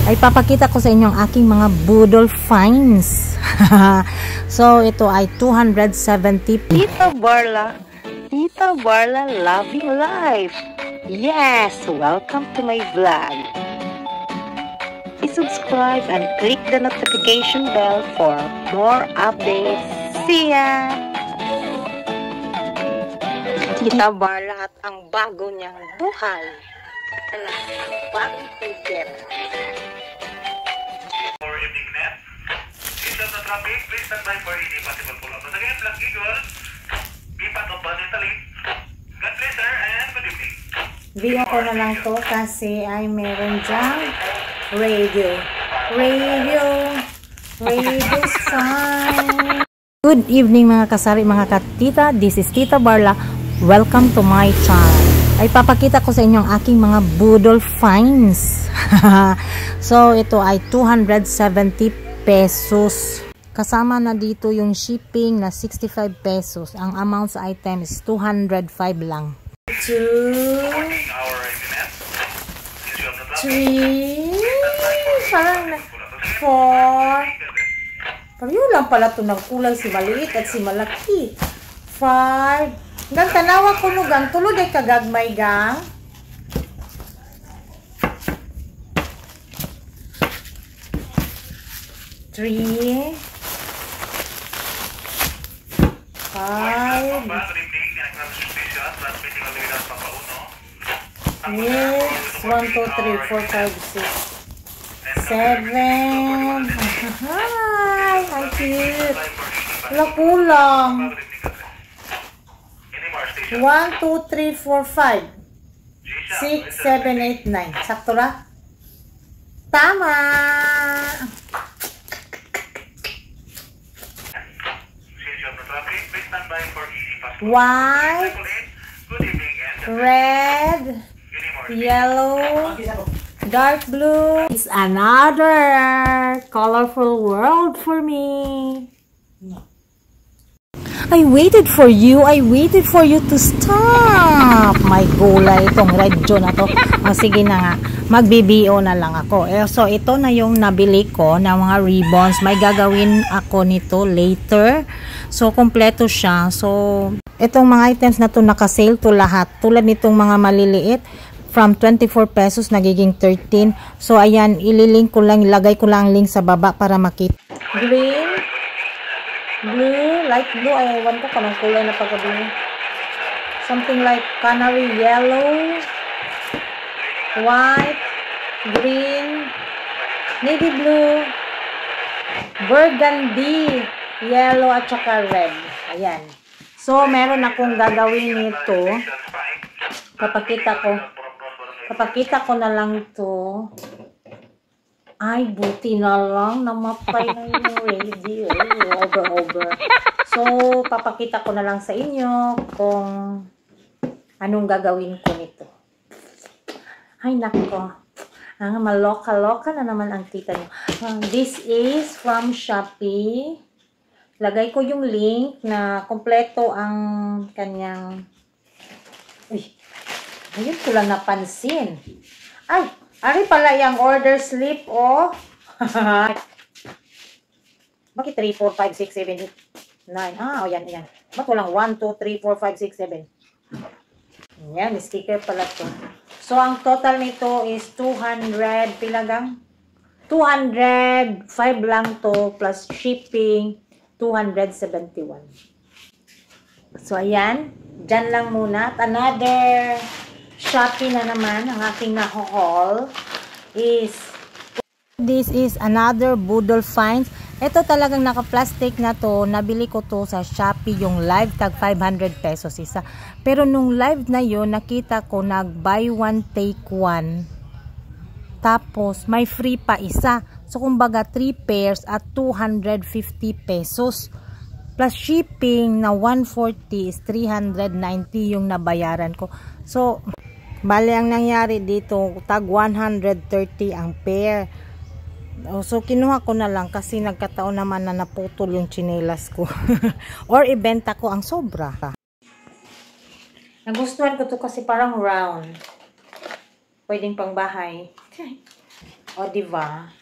ay papakita ko sa inyo ang aking mga budol finds. So ito ay 270. Tita Barla loving life. Yes, welcome to my vlog. Please subscribe and click the notification bell for more updates. See ya! Tita Barla at ang bago niyang buhay. Bagong ticket. For evening net, please stop the traffic. Please stand by for any possible pull-up. Once again, Black Eagle, be part of Bus Italy. God bless sir and good evening. Video ko na lang to kasi ay meron dyan radio sign. Good evening mga kasari, mga katita. This is Tita Barla. Welcome to my channel. Ay papakita ko sa inyo ang aking mga budol finds. So ito ay 270 pesos. Kasama na dito yung shipping na 65 pesos. Ang amount sa item is 205 lang. 2 3 parang 4. Pareho lang pala ito ng kulay, si maliit at si malaki. 5. Gang tanawa ko no gang tulod ay kagagmay gang. 3 5. Yes, 1 2 3 4 5 6 7. Hi, ang cute. Wala kulang. 1, 2, 3, 4, 5 6, 7, 8, 9. Sakto ra? Tama! White, red, yellow, dark blue. It's another colorful world for me. I waited for you to stop. My gulay itong radyo na to. O sige na nga, mag-BBO na lang ako. So ito na yung nabili ko na mga ribbons. May gagawin ako nito later. So kompleto siya. So itong mga items na to naka-sale to lahat. Tulad nitong mga maliliit, from 24 pesos nagiging 13. So ayan, ililink ko lang, ilagay ko lang link sa baba para makita. Green, blue, light blue, ay ewan ko kanong kulay na pagkabili. Something like canary yellow, white, green, navy blue, burgundy, yellow at saka red. Ayan. So meron akong gagawin nito. Papakita ko na lang to. Ay, buti na lang namatay na yung radio. Over. So, papakita ko na lang sa inyo kung anong gagawin ko nito. Ay, nako. Maloka-loka na naman ang tita nyo. This is from Shopee. Lagay ko yung link na kompleto ang kanyang... Uy, ayun ko lang napansin. Ay! Ari pala yung order slip, oh. Bakit 3, 4, 5, 6, 7, 8, 9? Ah, oh, yan. Ba't walang 1, 2, 3, 4, 5, 6, 7? Yan, sticker pala to. So, ang total nito is 200, pilagang? 205 lang to, plus shipping, 271. So, ayan. Dyan lang muna. At another... Shopee na naman, ang aking na-haul is... This is another budol finds. Ito talagang naka-plastic na to. Nabili ko to sa Shopee, yung live tag 500 pesos isa. Pero nung live na yon nakita ko nag-buy one take one. Tapos may free pa isa. So kumbaga 3 pairs at 250 pesos. Plus shipping na 140 is 390 yung nabayaran ko. So... Bale, ang nangyari dito, tag 130 ang pair. So, kinuha ko na lang kasi nagkataon naman na naputol yung tsinelas ko. Or, ibenta ko ang sobra. Nagustuhan ko to kasi parang round. Pwedeng pang bahay. O, diba?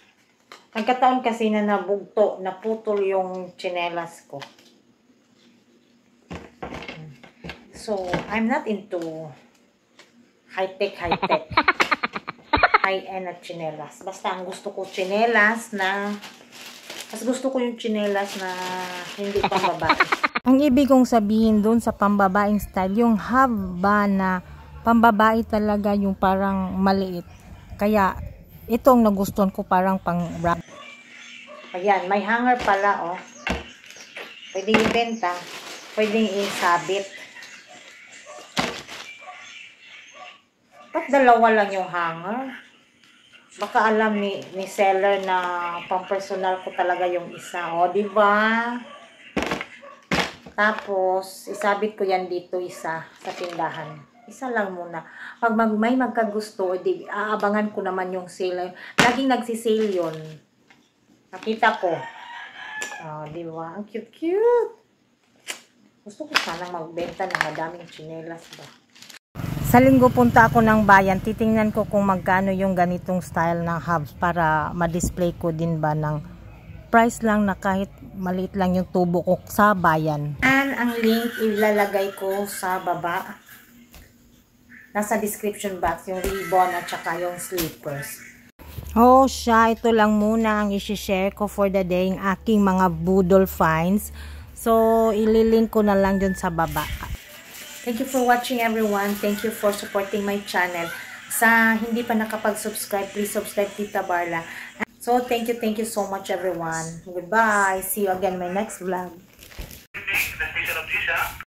Nagkataon kasi na naputol yung tsinelas ko. So, I'm not into high-tech. High-end na tsinelas. Basta ang gusto ko tsinelas na mas gusto ko yung tsinelas na hindi pambabae. Ang ibig kong sabihin doon sa pambabaeng style, yung haba na pambabae talaga, yung parang maliit. Kaya, itong nagustuhan ko parang pang wrap. Ayan, may hanger pala, oh. Pwedeng ibenta, pwedeng isabit. Ba't dalawa lang yung hanger? Baka alam ni seller na pang-personal ko talaga yung isa. O, diba? Tapos, isabit ko yan dito isa sa tindahan. Isa lang muna. Pag may magkagusto, aabangan ko naman yung sale. Laging nagsisale yun. Nakita ko. O, diba? Ang cute-cute. Gusto ko sanang magbenta ng madaming tsinelas ba. Sa linggo punta ako ng bayan, titingnan ko kung magkano yung ganitong style ng hubs para ma-display ko din ba ng price lang na kahit maliit lang yung tubo ko sa bayan. And ang link ilalagay ko sa baba. Nasa description box yung ribbon at saka yung slippers. Oh siya, ito lang muna ang isi-share ko for the day, ang aking mga budol finds. So, ililink ko na lang dun sa baba. Thank you for watching everyone. Thank you for supporting my channel. Sa hindi pa nakapag-subscribe, please subscribe Tita Barla. So, thank you so much everyone. Goodbye. See you again in my next vlog.